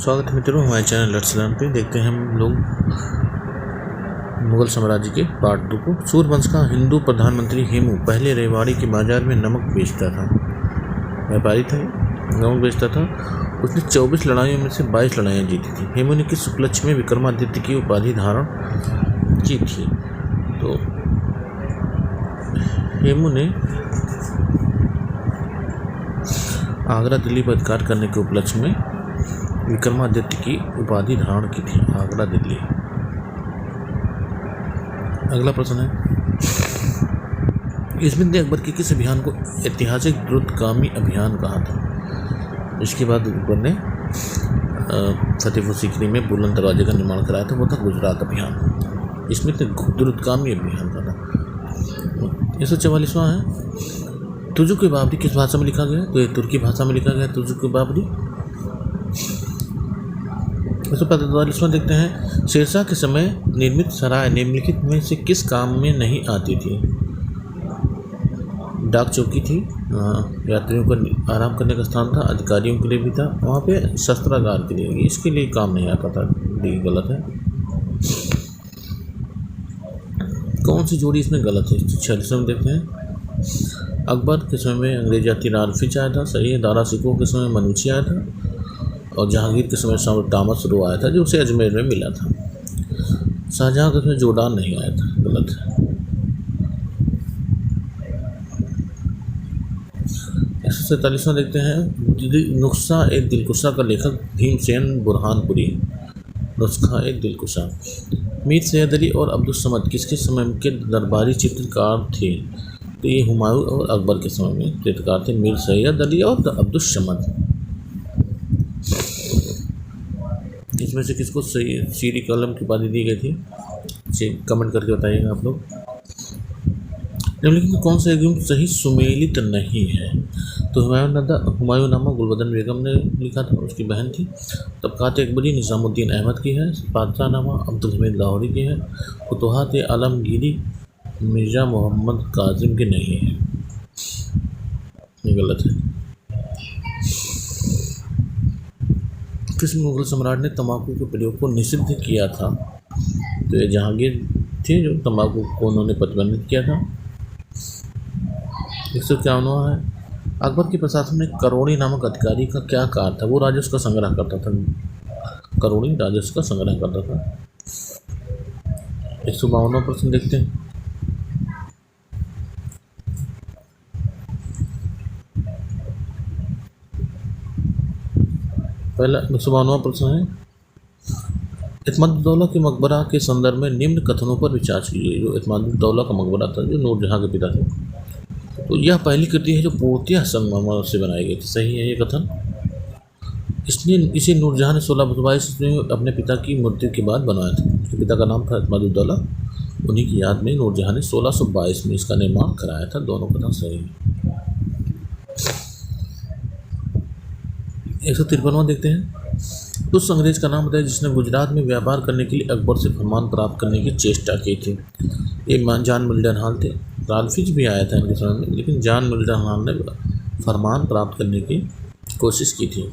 स्वागत है मित्रों हमारे चैनल लर्सलान पे। देखते हैं हम लोग मुगल साम्राज्य के पार्ट 2 को। सूर्यवंश का हिंदू प्रधानमंत्री हेमू पहले रेवाड़ी के बाजार में नमक बेचता था। व्यापारी था, नमक बेचता था। उसने 24 लड़ाइयों में से 22 लड़ाइयाँ जीती थी। हेमू ने किस उपलक्ष्य में विक्रमादित्य की उपाधि धारण की थी? तो हेमू ने आगरा दिल्ली पर अधिकार करने के उपलक्ष्य में विक्रमादित्य की उपाधि धारण की थी। आगरा दिल्ली। अगला प्रश्न है, इसमें अकबर के किस अभियान को ऐतिहासिक द्रुतगामी अभियान कहा था? इसके बाद अकबर ने फतेहपुर सीकरी में बुलंद दरवाजे का निर्माण कराया था, वो था गुजरात अभियान। इसमें द्रुतगामी अभियान का था। 144वां है, तुजुक बाबरी किस भाषा में लिखा गया? तो ये तुर्की भाषा में लिखा गया तुजुक बाबरी। 145वां देखते हैं, शेरशाह के समय निर्मित सराय निम्नलिखित में से किस काम में नहीं आती थी? डाक चौकी थी, यात्रियों का आराम करने का स्थान था, अधिकारियों के लिए भी था, वहाँ पे शस्त्रागार के लिए, इसके लिए काम नहीं आता था। डी गलत है। कौन सी जोड़ी इसमें गलत है? 46वां देखते हैं, अकबर के समय में अंग्रेज यात्री राल्फिच आया था, सही है। दारा सिकोह के समय मनुची आया था, और जहांगीर के समय शाह टामस रो आया था, जो उसे अजमेर में मिला था। शाहजहां के समय जोडान नहीं आया था, गलत है। 147वां देखते हैं, नुस्खा ए दिलकुशा का लेखक भीमसेन बुरहानपुरी। नुस्खा ए दिलकुशा। मीर सैयद अली और अब्दुल समद किसके समय के दरबारी चित्रकार थे? तो ये हुमायूं और अकबर के समय में चित्रकार थे, मीर सैयद अली और अब्दुल समद। इसमें से किसको सीरी कलम की उपाधि दी गई थी? कमेंट करके बताइएगा आप लोग। निम्नलिखित कौन सा युग सही सुमेलित नहीं है? तो हुमायूंनामा गुलबदन बेगम ने लिखा था, उसकी बहन थी। तबकात अकबरी निज़ामुद्दीन अहमद की है। पातशाहनामा अब्दुल हमीद लाहौरी की है। फुतुहात आलमगीरी मिर्ज़ा मोहम्मद काजिम की नहीं है, ये गलत है। किस मुगल सम्राट ने तंबाकू के प्रयोग को निषिद्ध किया था? तो ये जहांगीर थे, जो तंबाकू को उन्होंने प्रतिबंधित किया था। 151वां है, अकबर के प्रशासन में करोड़ी नामक अधिकारी का क्या कार्य था? वो राजस्व का संग्रह करता था, करोड़ी राजस्व का संग्रह करता था। 152वां प्रश्न देखते हैं, पहला 152वां प्रश्न है, इत्मादुद्दौला के मकबरा के संदर्भ में निम्न कथनों पर विचार कीजिए। जो इत्मादुद्दौला का मकबरा था, जो नूरजहां के पिता थे, तो यह पहली कृति है जो पूर्णतः संगमरमर से बनाई गई थी, सही है ये कथन। इसे नूरजहां ने 1622 में अपने पिता की मृत्यु के बाद बनवाया था। उसके पिता का नाम था इत्मादुद्दौला, उन्हीं की याद में नूरजहां ने 1622 में इसका निर्माण कराया था। दोनों कथन सही है। 153वां देखते हैं, उस अंग्रेज का नाम बताइए जिसने गुजरात में व्यापार करने के लिए अकबर से फरमान प्राप्त करने की चेष्टा की थी। ये जॉन मिल्टन थे। राल्फिच भी आया था इनके समय में, लेकिन जॉन मिल्टन ने फरमान प्राप्त करने की कोशिश की थी।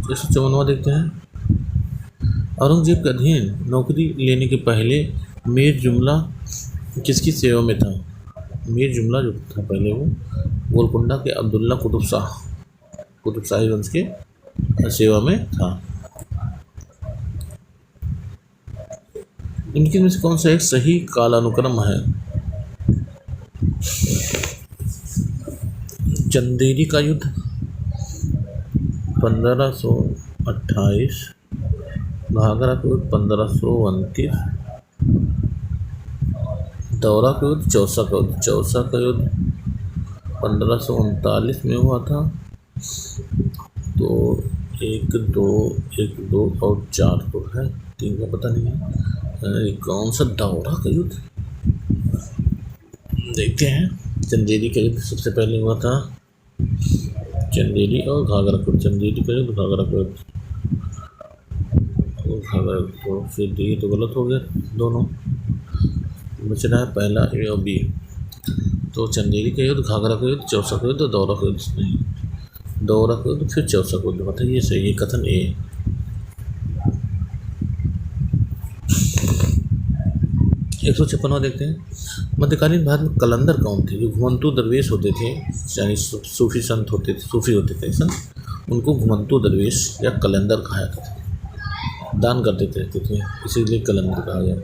154वां देखते हैं, औरंगजेब के अधीन नौकरी लेने के पहले मीर जुमला किसकी सेवा में था? मीर जुमला जो था पहले, वो गोलकुंडा के अब्दुल्ला कुतुब शाही वंश के सेवा में था। इनके में से कौन सा एक सही कालानुक्रम है? चंदेरी का युद्ध 1528, घाघरा का युद्ध 1529, दौरा का युद्ध, चौसा का युद्ध 1539 में हुआ था। तो 1, 2 और 4 तो है, 3 का पता नहीं है। कौन सा दौरा का युद्ध देखते हैं। चंदेरी का युद्ध सबसे पहले हुआ था, चंदेरी और घाघरा का युद्ध। चंदेरी का युद्ध, घाघरा का युद्ध, घाघरा तो फिर ये तो गलत हो गया, दोनों बच रहा है पहला ए और बी। तो चंदेरी का युद्ध, घाघरा का युद्ध, चौसा का युद्ध, दौरा का युद्ध नहीं। दौरा को तो फिर 64 को मतलब ये सही है, कथन ए। 156वां देखते हैं। मध्यकालीन भारत में कलंदर कौन थे? जो घुमंतु दरवेश होते थे, यानी सूफी संत होते थे, सूफी होते थे संत, उनको घुमंतु दरवेश या कलंदर कहा जाता था। दान करते रहते थे, इसीलिए कलंदर कहा गया।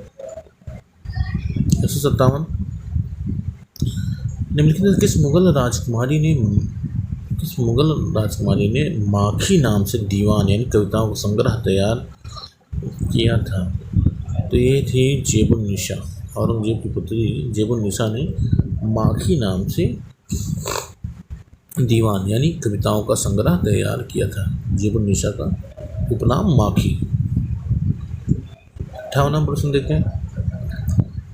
157, निम्नलिखित में किस मुगल राजकुमारी ने माखी नाम से दीवान यानी कविताओं का संग्रह तैयार किया था? तो ये थी जेबुन्निसा। औरंगजेब की पुत्री जेबुन्निसा ने माखी नाम से दीवान यानी कविताओं का संग्रह तैयार किया था। जेबुन्निसा का उपनाम माखी। 58वां प्रश्न देखते हैं।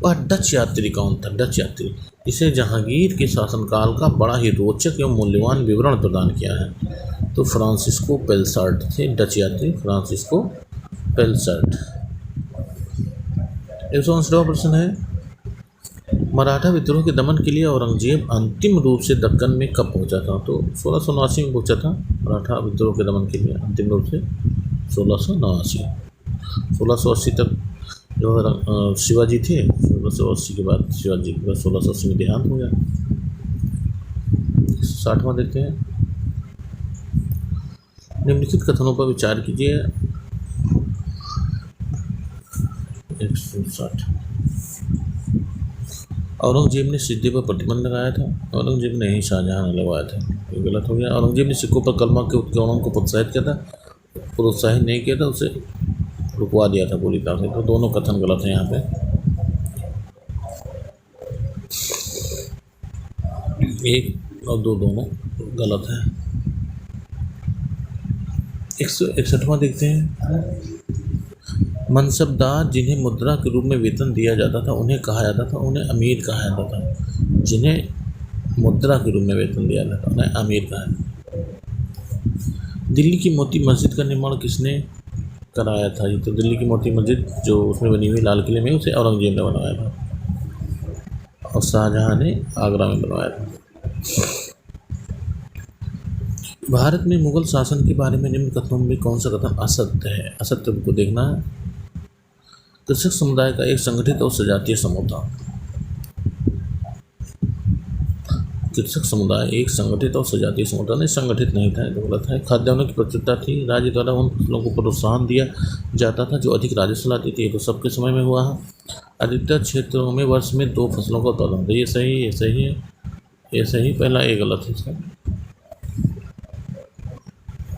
वह डच यात्री कौन था? डच यात्री जिसे जहांगीर के शासनकाल का बड़ा ही रोचक एवं मूल्यवान विवरण प्रदान किया है। तो फ्रांसिस्को पेलसार्ट थे डच यात्री, फ्रांसिस्को पेलसार्ट। 159वां प्रश्न है। मराठा विद्रोह के दमन के लिए औरंगजेब अंतिम रूप से दक्कन में कब पहुंचा था? तो 1679 में पहुंचा था। मराठा विद्रोह के दमन के लिए अंतिम रूप से 1679। 1680 तक जो शिवाजी थे, 1680 के बाद शिवाजी के बाद 1680 में देहांत हो गया। 60वां देखते हैं। निम्नलिखित कथनों पर विचार कीजिए। 160 औरंगजेब ने सिद्धि पर प्रतिबंध लगाया था। औरंगजेब ने ही शाहजहां ने लगवाया था, ये गलत हो गया। औरंगजेब ने सिखों पर कलमा के उत्कर्णों को प्रोत्साहित किया था, प्रोत्साहित नहीं किया था, उसे रुकवा दिया था पूरी तरह से। तो दोनों कथन गलत हैं यहाँ पे। एक और दो दोनों गलत हैं। 161वां देखते हैं। मनसबदार जिन्हें मुद्रा के रूप में वेतन दिया जाता था उन्हें कहा जाता था, उन्हें अमीर कहा जाता था। जिन्हें मुद्रा के रूप में वेतन दिया जाता था उन्हें अमीर कहा जाता। दिल्ली की मोती मस्जिद का निर्माण किसने कराया था? ये तो दिल्ली की मोती मस्जिद जो उसमें बनी हुई लाल किले में, उसे औरंगजेब ने बनवाया था और शाहजहां ने आगरा में बनवाया था। भारत में मुगल शासन के बारे में निम्न कथनों में कौन सा कथन असत्य है? असत्य को देखना है। कृषक समुदाय का एक संगठित और सजातीय समूह था। कृषक समुदाय एक संगठित और सजातीय समूह था, नहीं संगठित नहीं था, गलत है। खाद्यान्नों की प्रचुरता थी। राज्य द्वारा उन फसलों को प्रोत्साहन दिया जाता था जो अधिक राजस्व लाती थी। तो सबके समय में हुआ है। अधिकतर क्षेत्रों में वर्ष में 2 फसलों का उत्पादन होता है। ये सही, ये सही है, ये सही। पहला ये गलत है। इसका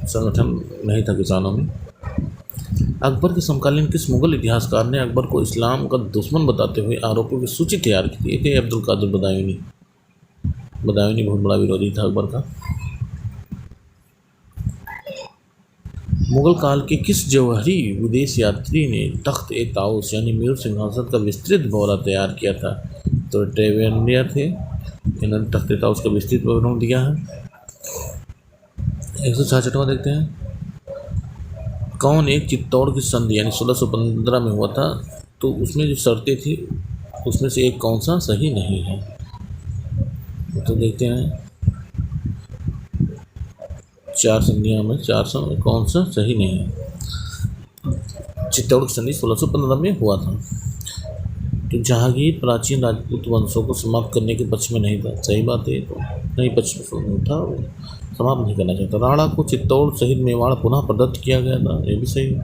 संगठन नहीं था किसानों में। अकबर के समकालीन किस मुगल इतिहासकार ने अकबर को इस्लाम का दुश्मन बताते हुए आरोपों की सूची तैयार की थी? एक है अब्दुल कादिर बदायूनी। बदायूनी बहुत बड़ा विरोधी था अकबर का। मुगल काल के किस जौहरी विदेश यात्री ने तख्त ए ताउस यानी मयूर सिंहासन का विस्तृत ब्यौरा तैयार किया था? तो ट्रेवेनियर थे, इन्होंने तख्त ए ताउस का विस्तृत विवरण दिया है। 166वां देखते हैं। कौन एक चित्तौड़ की संधि यानी 1615 में हुआ था? तो उसमें जो शर्तें थी उसमें से एक कौन सा सही नहीं है? तो देखते हैं 4 संधियाँ में 400 में कौन सा सही नहीं है? चित्तौड़ की संधि 1615 में हुआ था। तो जहांगीर प्राचीन राजपूत वंशों को समाप्त करने के पक्ष में नहीं था। सही बात है, तो नहीं पक्ष में था, समाप्त नहीं करना चाहता। राणा को चित्तौड़ सहित मेवाड़ पुनः प्रदत्त किया गया था। ये भी सही है।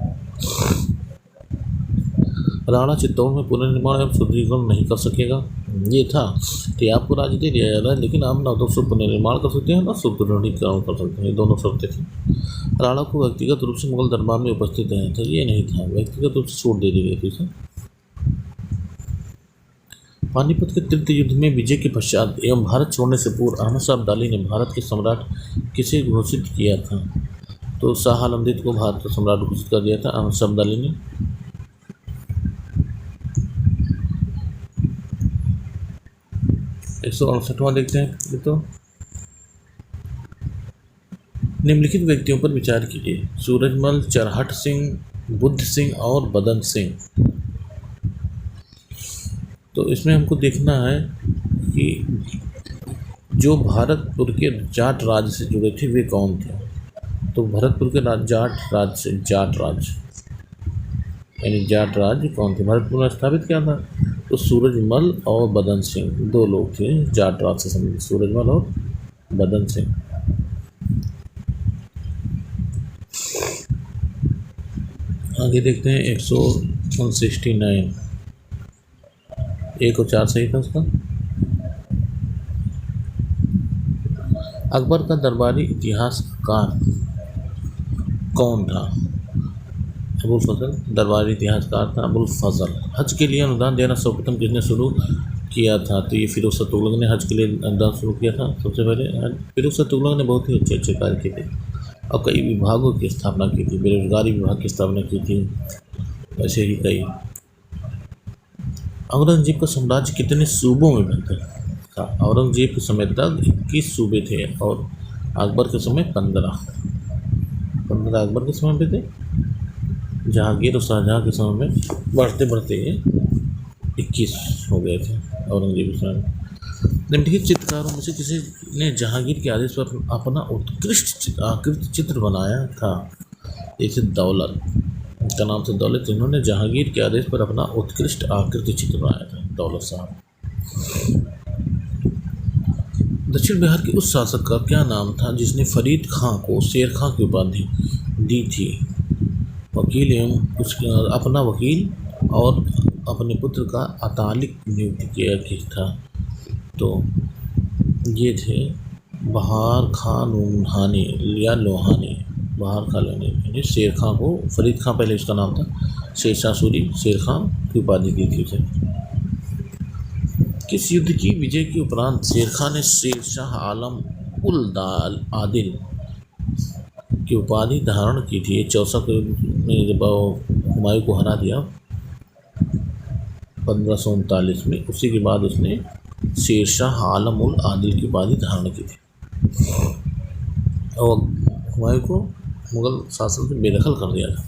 राणा चित्तौड़ में पुनर्निर्माण एवं सुदृढ़ीकरण नहीं कर सकेगा। ये था कि आपको राज्य दे दिया जा रहा है लेकिन आप ना तो उसको पुनर्निर्माण कर सकते हैं ना सुदृढ़ीकरण कर सकते हैं। ये दोनों शर्तें थी। राणा को व्यक्तिगत रूप से मुगल दरबार में उपस्थित रहना था। ये नहीं था, व्यक्तिगत रूप से छूट दे दी गई थी इसे। पानीपत के तृतीय युद्ध में विजय के पश्चात एवं भारत छोड़ने से पूर्व अहमद शाह अब्दाली ने भारत के सम्राट किसे घोषित किया था? तो शाह आलम द्वितीय को भारत का सम्राट घोषित कर दिया था अहमद शाह अब्दाली ने। 168वां देखते हैं। तो निम्नलिखित व्यक्तियों पर विचार कीजिए। सूरजमल, चरहट सिंह, बुद्ध सिंह और बदन सिंह। तो इसमें हमको देखना है कि जो भरतपुर के जाट राज्य से जुड़े थे वे कौन थे? तो भरतपुर के जाट राज्य से, जाट राज्य यानी जाट राज्य कौन थे? भरतपुर में स्थापित किया था तो सूरजमल और बदन सिंह, दो लोग थे जाट राज्य से संबंधित, सूरजमल और बदन सिंह। आगे देखते हैं 169, 1 और 4 सही था उसका। अकबर का दरबारी इतिहासकार कौन था? अबुल फजल दरबारी इतिहासकार था अबुल फजल। हज के लिए अनुदान देना सर्वप्रथम किसने शुरू किया था? तो ये फिरोज तुगलक ने हज के लिए अनुदान शुरू किया था सबसे पहले। फिरोज तुगलक ने बहुत ही अच्छे अच्छे कार्य किए थे और कई विभागों की स्थापना की थी, बेरोजगारी विभाग की स्थापना की थी, ऐसे ही कई। औरंगजेब का साम्राज्य कितने सूबों में बंटा था? औरंगजेब के समय तक 21 सूबे थे और अकबर के समय 15 अकबर के समय पे थे। जहांगीर और शाहजहाँ के समय में बढ़ते बढ़ते 21 हो गए थे औरंगजेब के समय में। निम्नलिखित चित्रकारों में से किसी ने जहांगीर के आदेश पर अपना उत्कृष्ट आकृति चित्र बनाया था? जैसे दौलत, उनका नाम था दौलत, जिन्होंने जहांगीर के आदेश पर अपना उत्कृष्ट आकृति चित्र बनाया था, दौलत साहब। दक्षिण बिहार के उस शासक का क्या नाम था जिसने फरीद खां को शेर खां की उपाधि दी थी? वकील एवं उसके अपना वकील और अपने पुत्र का अतालिक नियुक्त किया था। तो ये थे बहार खां लोहानी या लोहानी, बहार खां लोहानी। शेर खां को, फरीद खां पहले उसका नाम था, शेरशाह सूरी शेर खां की उपाधि दी थी उसे। किस युद्ध की विजय के उपरांत शेर खां ने शेरशाह आलम उल आदिल की उपाधि धारण की थी? 64 के युद्ध में जब हुमायूं को हरा दिया 1539 में, उसी के बाद उसने शेरशाह आलम उल आदिल की उपाधि धारण की थी और हुमायूं को मुगल शासन से बेदखल कर दिया था।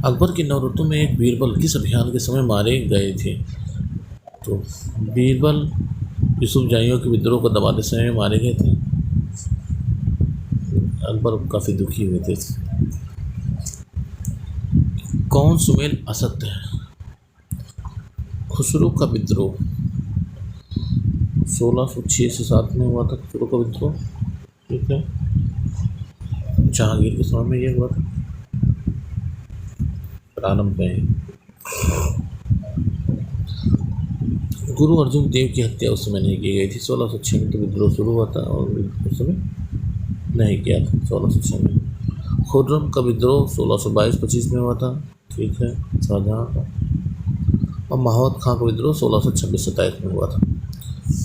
अकबर के नवरत्नों में एक बीरबल किस अभियान के समय मारे गए थे? तो बीरबल यूसुफ जाइयों के विद्रोह को दबाते समय मारे गए थे। अकबर काफ़ी दुखी हुए थे। कौन सुमेल असत्य है? खुसरो का विद्रोह 1606 से 7 में हुआ था, खुसरो का विद्रोह, ठीक है। जहांगीर के समय में यह हुआ था प्रारंभ में। गुरु अर्जुन देव की हत्या उस समय नहीं की गई थी, 1606 में तो विद्रोह शुरू हुआ था और उस समय नहीं किया था 1606 में। खुर्रम का विद्रोह 1622-25 में हुआ था, ठीक है, शाहजहाँ का। और माहौद खां का विद्रोह 1626-27 में हुआ था।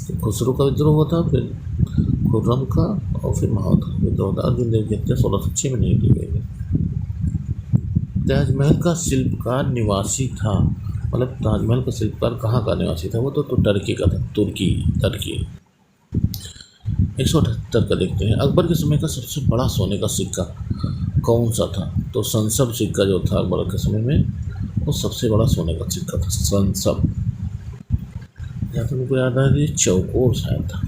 तो खुसरो का विद्रोह हुआ था, फिर खुर्रम का और फिर माहौद का विद्रोह था। अर्जुन देव की हत्या 1606 में नहीं की गई थी। ताजमहल का शिल्पकार निवासी था, मतलब ताजमहल का शिल्पकार कहाँ का निवासी था? वो तो टर्की का था, तुर्की। 178 का देखते हैं। अकबर के समय का सबसे बड़ा सोने का सिक्का कौन सा था? तो संसब सिक्का जो था अकबर के समय में, वो सबसे बड़ा सोने का सिक्का था, संसब। या तो मुझको याद है चौकोर शायद था।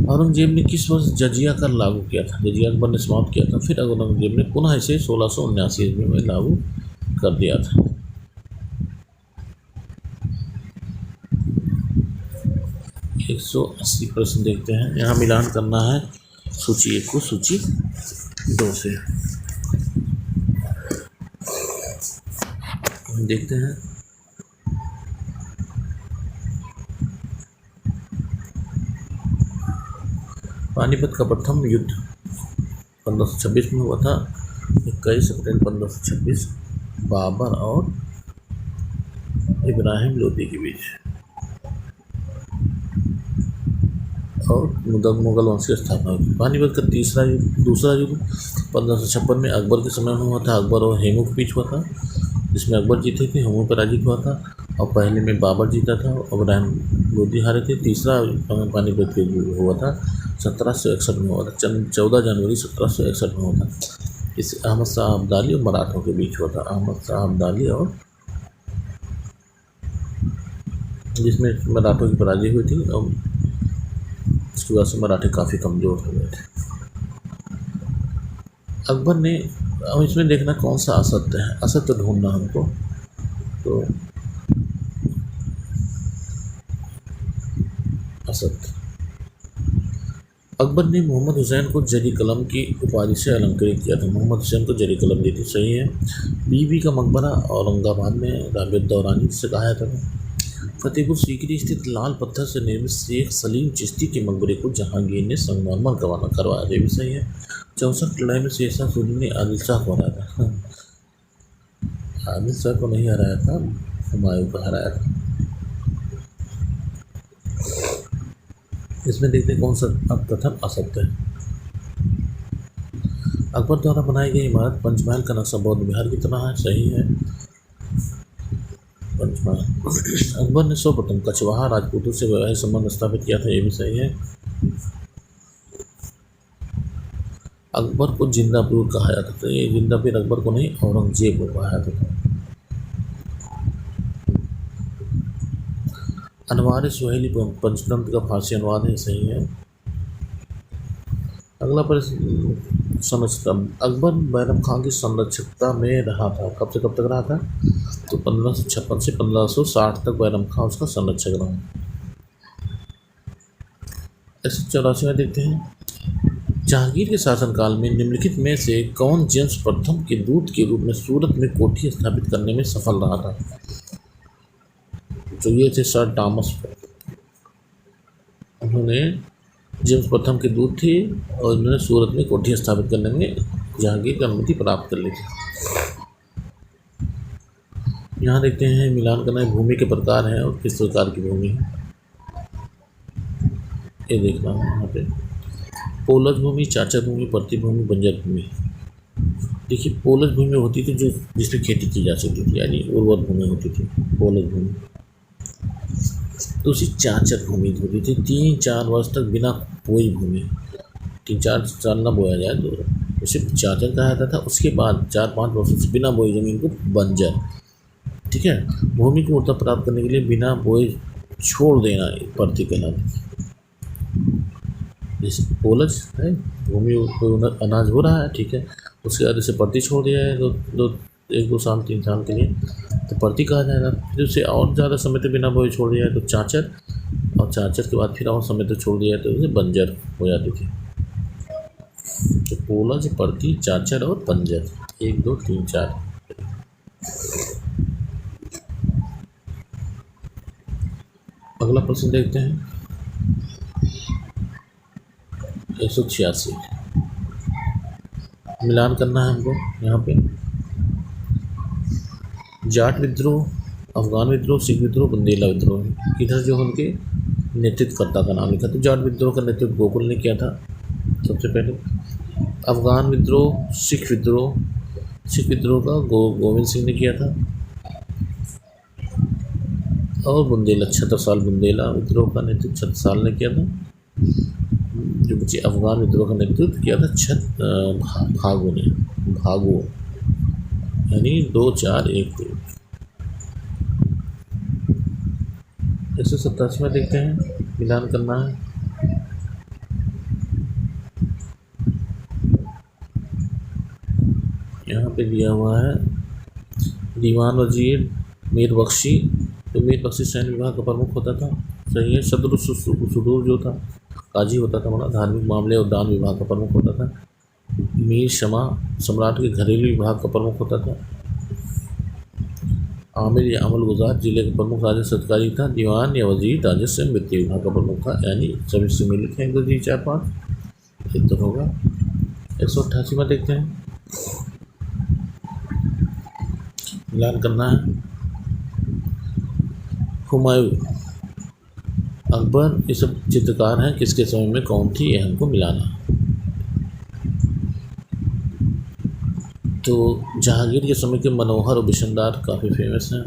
औरंगजेब ने किस वर्ष जजिया कर लागू किया था? जजिया अकबर ने समाप्त किया था, फिर औरंगजेब ने पुनः इसे 1679 ईस्वी में लागू कर दिया था। एक 180 प्रश्न देखते हैं। यहाँ मिलान करना है सूची 1 को सूची 2 से। देखते हैं। पानीपत का प्रथम युद्ध 1526 में हुआ था, 21 अप्रैल 1526, बाबर और इब्राहिम लोदी के बीच, और मुगल वंश की स्थापना हुई। पानीपत का दूसरा युद्ध 1556 में अकबर के समय में हुआ था। अकबर और हेमू के बीच हुआ था, जिसमें अकबर जीते थे, हेमू पराजित हुआ था। और पहले में बाबर जीता था और इब्राहिम लोदी हारे थे। तीसरा पानीपत के हुआ था 1761 में हुआ था, 14 जनवरी 1761 में हुआ था। इस अहमद शाह अब्दाली और मराठों के बीच हुआ था। अहमद शाह अब्दाली और जिसमें मराठों की पराजय हुई थी और उसकी वजह से मराठे काफ़ी कमज़ोर हो गए थे। अकबर ने, अब इसमें देखना कौन सा असत्य है, असत्य ढूंढना हमको। तो असत्य, अकबर ने मोहम्मद हुसैन को जरी कलम की उपाधि से अलंकृत किया था। मोहम्मद हुसैन को जरी कलम दी थी, सही है। बीबी का मकबरा औरंगाबाद में राबिया दौरानी से कहा जाता था। फतेहपुर सीकरी स्थित लाल पत्थर से निर्मित शेख सलीम चिश्ती के मकबरे को जहांगीर ने संगमरमर करवाया, ये भी सही है। 64 लड़ाई में शेरशाह सूरी ने आदिल शाह को हराया था। आदिल शाह को नहीं हराया था, हुमायूं को हराया था। इसमें देखते हैं कौन सा प्रथम असत्य है। अकबर द्वारा बनाई गई इमारत पंचमहल का नक्शा बौद्ध विहार की तरह है, सही है। पंचमहल। अकबर ने सर्वप्रथम कछवाहा राजपूतों से वैवाहिक संबंध स्थापित किया था, ये भी सही है। अकबर को जिंदापीर कहा जाता था, ये जिंदापीर अकबर को नहीं औरंगजेब को कहा जाता था। अनवार सुहेली पंचतंत्र का फारसी अनुवाद है, सही है। अगला प्रश्न समझता, अकबर बैरम खां की संरक्षकता में रहा था, कब से कब तक रहा था? तो 1556 से 1560 तक बैरम खां उसका संरक्षक रहा। 184 में देखते हैं, जहांगीर के शासनकाल में निम्नलिखित में से कौन जेम्स प्रथम के दूत के रूप में सूरत में कोठी स्थापित करने में सफल रहा था? तो ये थे सर टॉमस। उन्होंने जेम्स प्रथम के दूत थे और उन्होंने सूरत में कोठी स्थापित करने में जहांगीर की अनुमति प्राप्त कर ली थी। यहाँ देखते हैं मिलान करना भूमि के प्रकार हैं और किस प्रकार की भूमि है, ये देखना है। यहाँ पे पोलज भूमि, चाचा भूमि, परती भूमि, बंजर भूमि। देखिए पोलज भूमि होती थी जो जिसमें खेती की जा सकती थी, यानी उर्वर भूमि होती थी पोलज भूमि। दूसरी चाचर भूमि होती थी, 3-4 वर्ष तक बिना बोई भूमि, 3-4 साल न बोया जाए तो उसे चाचर कहा जाता था। उसके बाद 4-5 वर्षों से बिना बोई जमीन को बंजर, ठीक है। भूमि को उर्वरता प्राप्त करने के लिए बिना बोए छोड़ देना परती कहलाती थी। जैसे पोलज है, भूमि कोई अनाज हो रहा है, ठीक है, उसके बाद जैसे परती छोड़ दिया है 1-2 साल 3 साल के लिए तो परती कहा जाएगा। फिर उसे और ज़्यादा समय तक बिना बोए छोड़ दिया है तो चाचर, और चाचर के बाद फिर और समय तक छोड़ दिया है तो उसे बंजर हो जाती थी। तो पोलज, परती, चाचर और बंजर, 1 2 3 4। अगला प्रश्न देखते हैं 186। मिलान करना है हमको यहाँ पे। जाट विद्रोह, अफगान विद्रोह, सिख विद्रोह, बुंदेला विद्रोह। इधर जो उनके नेतृत्वकर्ता का नाम लिखा, तो जाट विद्रोह का नेतृत्व गोकुल ने किया था सबसे पहले। अफगान विद्रोह, सिख विद्रोह का गोविंद सिंह ने किया था। और बुंदेला, छत्रसाल बुंदेला विद्रोह का नेतृत्व छत्रसाल ने किया था। जो बच्चे अफगान विद्रोह का नेतृत्व किया था भागो यानी 2 4 1 3। 187 में देखते हैं, मिलान करना है। यहाँ पे दिया हुआ है दीवान वजीर मीर बख्शी, तो मीर बख्शी सैन्य विभाग का प्रमुख होता था, सही है। सदर सुदूर जो था काजी होता था, मतलब धार्मिक मामले और दान विभाग का प्रमुख होता था। मीर शमा सम्राट के घरेलू विभाग का प्रमुख होता था। आमिर या अमल गुजार जिले का प्रमुख राजस्व अधिकारी था। दीवान या वजीर राजस्व एवं वित्तीय विभाग का प्रमुख था, यानी सभी सम्मिलित हैं 1 2 3 4 5, इतना होगा। 188 में देखते हैं, मिलान करना है। हुमायूं, अकबर, ये सब चित्रकार हैं, किसके समय में कौन थी, ये हमको मिलाना है। तो जहांगीर के समय के मनोहर और बिशनदार काफ़ी फेमस हैं,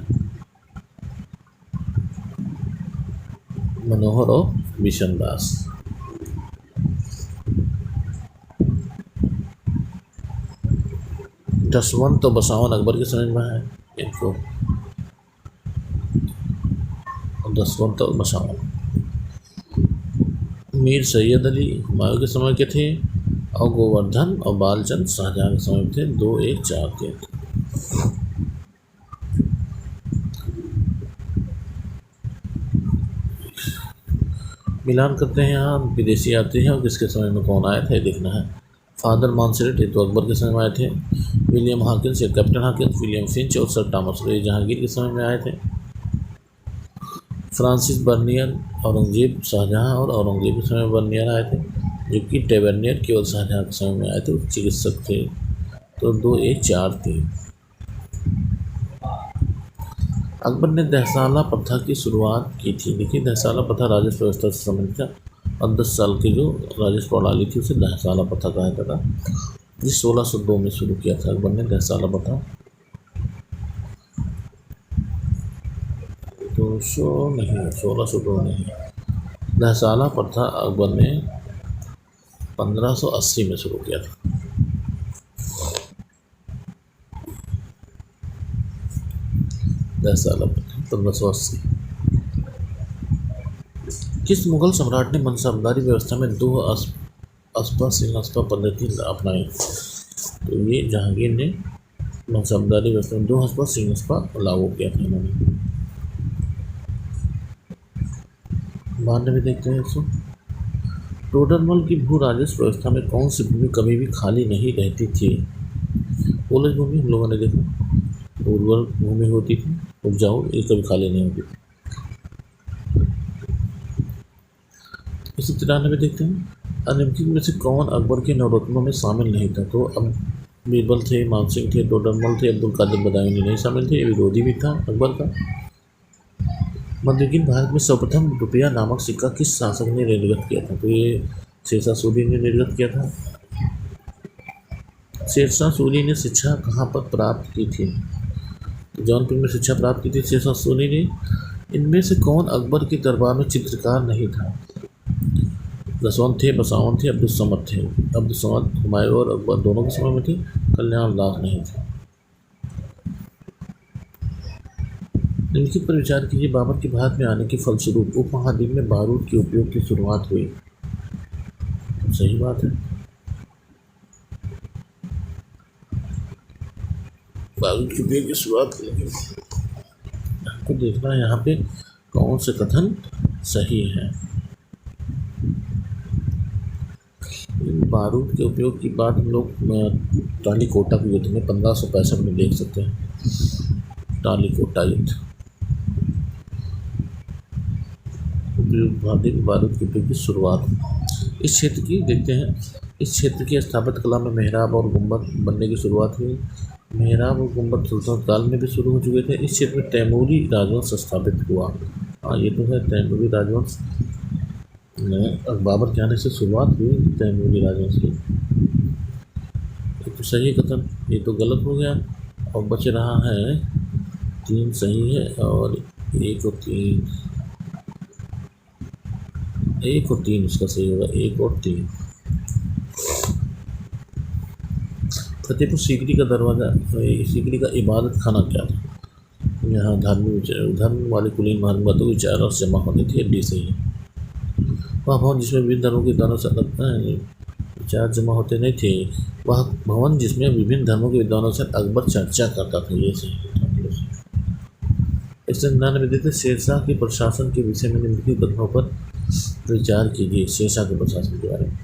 मनोहर और बिशनदास। दसवंत और बसावन अकबर के समय में है। इनको दसवंत और मशाल। मीर सैयद अली हुमायूं के समय के थे और गोवर्धन और बालचंद शाहजहाँ के समय थे। 2, 1, 4 के। मिलान करते हैं। यहाँ विदेशी आते हैं और किसके समय में कौन आया था ये देखना है। फादर मानसरेट ये तो अकबर के समय में आए थे। विलियम हॉकिंस ये कैप्टन हॉकिंस, विलियम फिंच और सर टॉमस ये जहांगीर के समय में आए थे। फ्रांसिस बर्नियर औरंगजेब शाहजहाँ और औरंगजेब के समय में बर्नियर आए थे, जबकि टेबर्नियर केवल शाहजहाँ के समय में आए थे, चिकित्सक थे। तो 2, 1, 4 थे। अकबर ने दहसाला प्रथा की शुरुआत की थी। देखिए दहसाला प्रथा राजस्व व्यवस्था से संबंधित था और 10 साल की जो राजस्व प्रणाली थी उसे दहसाला प्रथा कहा जाता था, जिस 1602 में शुरू किया था अकबर ने दहसाला प्रथा। 200 नहीं, 1602 नहीं, दहसाला प्रथा अकबर ने 1580 में शुरू किया था। दहसाला प्रथा 1580। किस मुगल सम्राट ने मनसबदारी व्यवस्था में 2 अस्पा सिंहस्पा पद्धति अपनाई? तो ये जहांगीर ने मनसबदारी व्यवस्था में 2 अस्पा सिंहस्पा लागू किया था इन्होंने। 92 देखते हैं इसको। टोडरमल की भू राजस्व व्यवस्था में कौन सी भूमि कभी भी खाली नहीं रहती थी? पोलज भूमि हम लोगों ने देखा, उर्वर भूमि होती थी, उपजाऊ, ये कभी खाली नहीं होती थी। 93 देखते हैं। निम्नलिखित में से कौन अकबर के नवरत्नों में शामिल नहीं था? तो अब बीरबल थे, मानसिंह थे, टोडरमल थे, अब्दुल कादिर बदायूनी नहीं शामिल थे, ये विरोधी भी था अकबर का। मध्ययुगीन भारत में सर्वप्रथम रुपया नामक सिक्का किस शासक ने निर्गत किया था? तो ये शेरशाह सूरी ने निर्गत किया था। शेरशाह सूरी ने शिक्षा कहाँ पर प्राप्त की थी? तो जौनपुर में शिक्षा प्राप्त की थी शेरशाह सूरी ने। इनमें से कौन अकबर के दरबार में चित्रकार नहीं था? दसवंत थे, बसावन थे, अब्दुल समद थे। अब्दुल समद हुमायूं और अकबर दोनों के समय में थे, कल्याण दास नहीं थे। निम्नलिखित पर विचार कीजिए। बाबर के भारत में आने के फलस्वरूप उपमहाद्वीप में बारूद के उपयोग की शुरुआत हुई। सही बात है, बारूद के उपयोग की शुरुआत हुई। आपको देखना है यहाँ पे कौन से कथन सही है। बारूद के उपयोग की बात हम लोग टालीकोटा के युद्ध में 1565 में देख सकते हैं। टालीकोटा युद्ध, बारूद के उपयोग की शुरुआत इस क्षेत्र की देखते हैं। इस क्षेत्र की स्थापत्य कला में मेहराब और गुंबद बनने की शुरुआत हुई। मेहराब और गुंबद सुल्तान काल में भी शुरू हो चुके थे। इस क्षेत्र में तैमूरी राजवंश स्थापित हुआ। हाँ ये तो है, तैमूरी राजवंश बाबर के आने से शुरुआत हुई तैमूरी राजवंश की। ये तो सही कथन, ये तो गलत हो गया और बच रहा है 3 सही है और 1 और 3, 1 और 3 इसका सही होगा, 1 और 3। फतेहपुर सीकरी का दरवाज़ा, सीकरी का इबादत खाना क्या था? यहाँ धर्म वाले कुलीन महात्माओं के 4 रस जमा होते थे, डी सही है। वह भवन जिसमें विभिन्न धर्मों के विद्वानों से विचार जमा होते नहीं थे, वह भवन जिसमें विभिन्न धर्मों के विद्वानों से अकबर चर्चा करता था, ये सही। 199 देते शेरशाह के प्रशासन के विषय में निम्नलिखित कथनों पर विचार कीजिए। शेरशाह के प्रशासन के बारे में,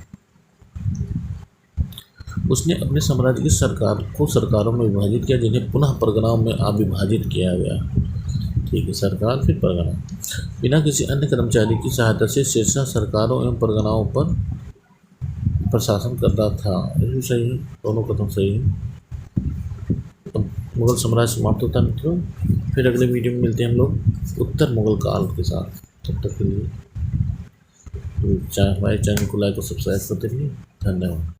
उसने अपने साम्राज्य की सरकारों में विभाजित किया, जिन्हें पुनः परगनाओं में अविभाजित किया गया। ठीक है, सरकार फिर परगना। बिना किसी अन्य कर्मचारी की सहायता से शेरशाह सरकारों एवं परगनाओं पर प्रशासन करता था, ये भी सही है, दोनों कथन सही है। मुगल साम्राज्य समाप्त होता है मित्रों। फिर अगले वीडियो में मिलते हैं हम लोग उत्तर मुगल काल के साथ। तब तक के लिए हमारे चैनल को लाइक और सब्सक्राइब करते रहिए। धन्यवाद।